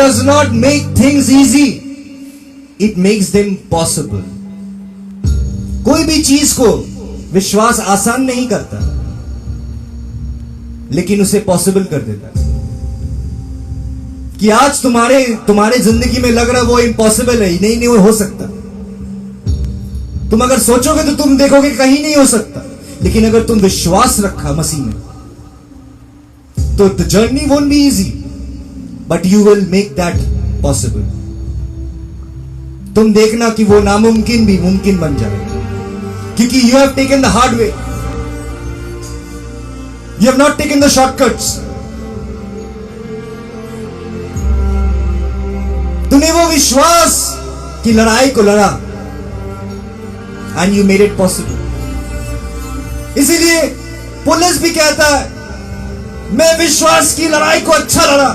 does not make things easy, it makes them possible. कोई भी चीज को विश्वास आसान नहीं करता, लेकिन उसे पॉसिबल कर देता है। कि आज तुम्हारे जिंदगी में लग रहा है वो इम्पॉसिबल है, नहीं नहीं वो हो सकता। तुम अगर सोचोगे तो तुम देखोगे कहीं नहीं हो सकता, लेकिन अगर तुम विश्वास रखा मसीह में तो the journey won't be easy, but you will make that possible. तुम देखना कि वो नामुमकिन भी मुमकिन बन जाए, क्योंकि you have taken the hard way, you have not taken the shortcuts. तूने वो विश्वास की लड़ाई को लड़ा, and you made it possible. इसीलिए पौलुस भी कहता है, मैं विश्वास की लड़ाई को अच्छा लड़ा।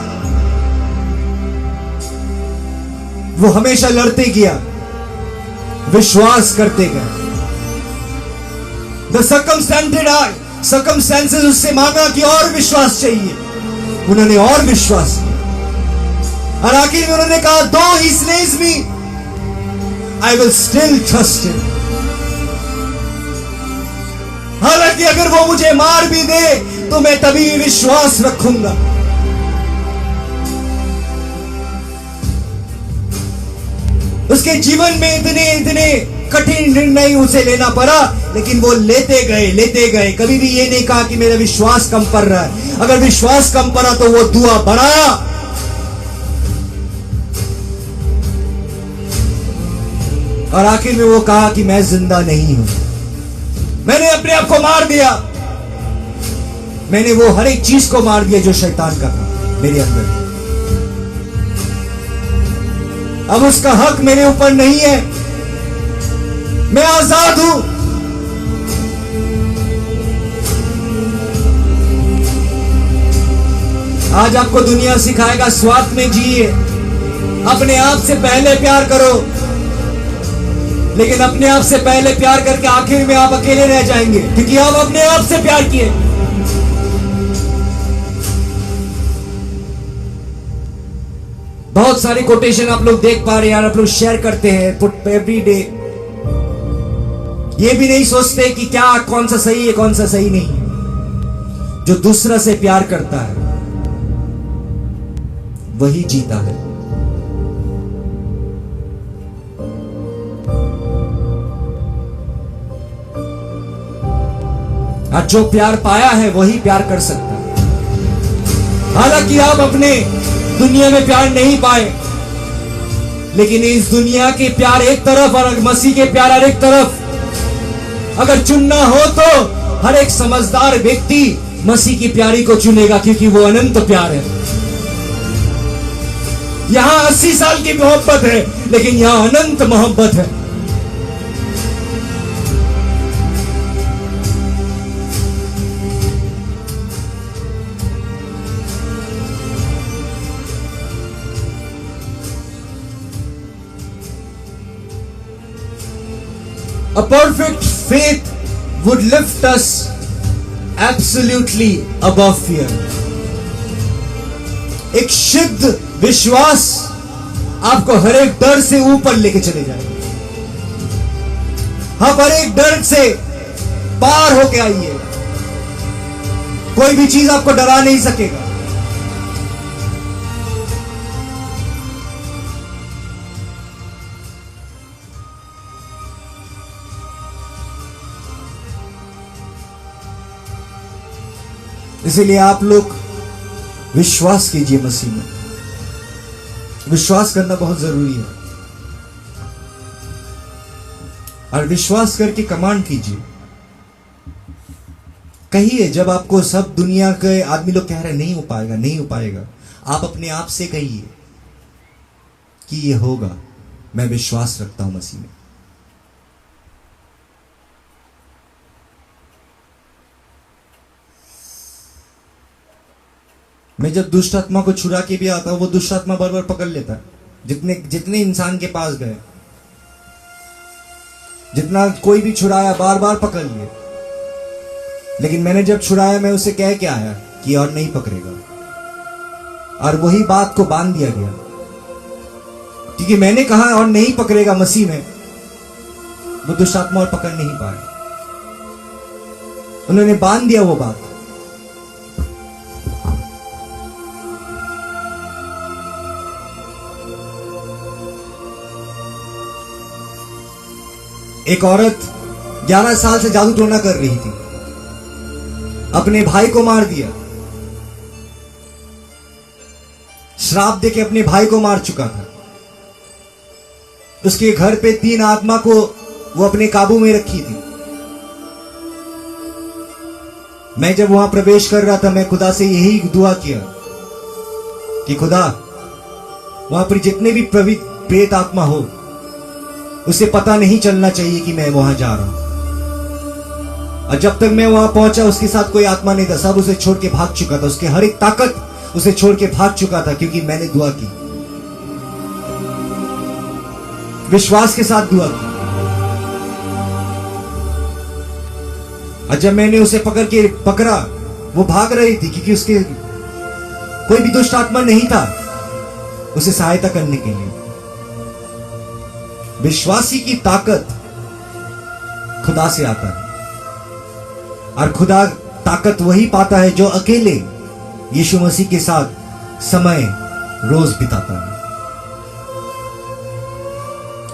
वो हमेशा लड़ते गया, विश्वास करते गए। द सर्कमस्टेंसेस उससे मांगा कि और विश्वास चाहिए, उन्होंने और विश्वास किया, और आखिर में उन्होंने कहा, though he slays me, I will still trust him. हालांकि अगर वो मुझे मार भी दे तो मैं तभी विश्वास रखूंगा। उसके जीवन में इतने कठिन निर्णय उसे लेना पड़ा, लेकिन वो लेते गए। कभी भी ये नहीं कहा कि मेरा विश्वास कम पड़ रहा है। अगर विश्वास कम पड़ा तो वो दुआ बढ़ाया। और आखिर में वो कहा कि मैं जिंदा नहीं हूं, मैंने अपने आप को मार दिया। मैंने वो हर एक चीज को मार दिया जो शैतान का था मेरे अंदर। अब उसका हक मेरे ऊपर नहीं है, मैं आजाद हूं। आज आपको दुनिया सिखाएगा स्वार्थ में जिए, अपने आप से पहले प्यार करो, लेकिन अपने आप से पहले प्यार करके आखिर में आप अकेले रह जाएंगे, क्योंकि आप अपने आप से प्यार किए। बहुत सारे कोटेशन आप लोग देख पा रहे हैं, आप लोग शेयर करते हैं पुट एवरी डे। ये भी नहीं सोचते कि क्या कौन सा सही है कौन सा सही नहीं है। जो दूसरा से प्यार करता है वही जीता है। और जो प्यार पाया है वही प्यार कर सकता है। हालांकि आप अपने दुनिया में प्यार नहीं पाए, लेकिन इस दुनिया के प्यार एक तरफ और मसीह के प्यार हर एक तरफ अगर चुनना हो तो हर एक समझदार व्यक्ति मसीह की प्यारी को चुनेगा, क्योंकि वो अनंत प्यार है। यहां 80 साल की मोहब्बत है, लेकिन यहां अनंत मोहब्बत है। A perfect faith would lift us absolutely above fear. एक शुद्ध विश्वास आपको हर एक डर से ऊपर लेके चले जाएगा। आप हर एक डर से पार होके आइए। कोई भी चीज आपको डरा नहीं सकेगा। इसीलिए आप लोग विश्वास कीजिए मसीह में। विश्वास करना बहुत जरूरी है, और विश्वास करके कमांड कीजिए। कहिए, जब आपको सब दुनिया के आदमी लोग कह रहे हैं नहीं हो पाएगा नहीं हो पाएगा, आप अपने आप से कहिए कि ये होगा। मैं विश्वास रखता हूं मसीह में। मैं जब दुष्ट आत्मा को छुड़ा के भी आता हूं, वो दुष्ट आत्मा बार बार पकड़ लेता है। जितने इंसान के पास गए, जितना कोई भी छुड़ाया, बार बार पकड़ लिए। लेकिन मैंने जब छुड़ाया, मैं उसे कह के आया कि और नहीं पकड़ेगा, और वही बात को बांध दिया गया। क्योंकि मैंने कहा और नहीं पकड़ेगा मसीह में, वो दुष्ट आत्मा और पकड़ नहीं पाए। उन्होंने बांध दिया वो बात। एक औरत 11 साल से जादू टोना कर रही थी, अपने भाई को मार दिया, श्राप देके अपने भाई को मार चुका था। उसके घर पे 3 आत्मा को वो अपने काबू में रखी थी। मैं जब वहां प्रवेश कर रहा था, मैं खुदा से यही दुआ किया कि खुदा, वहां पर जितने भी प्रेत आत्मा हो, उसे पता नहीं चलना चाहिए कि मैं वहां जा रहा हूं। और जब तक मैं वहां पहुंचा, उसके साथ कोई आत्मा नहीं था, सब उसे छोड़ के भाग चुका था। उसके हर एक ताकत उसे छोड़ के भाग चुका था, क्योंकि मैंने दुआ की, विश्वास के साथ दुआ की। और जब मैंने उसे पकड़ा, वो भाग रही थी, क्योंकि उसके कोई भी दुष्ट आत्मा नहीं था उसे सहायता करने के लिए। विश्वासी की ताकत खुदा से आता है, और खुदा ताकत वही पाता है जो अकेले यीशु मसीह के साथ समय रोज बिताता है।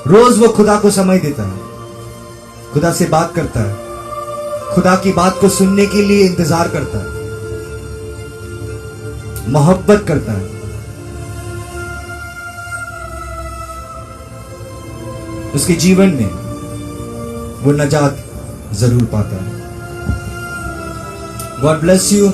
रोज वो खुदा को समय देता है, खुदा से बात करता है, खुदा की बात को सुनने के लिए इंतजार करता है, मोहब्बत करता है। उसके जीवन में वो नजात जरूर पाता है। God bless you.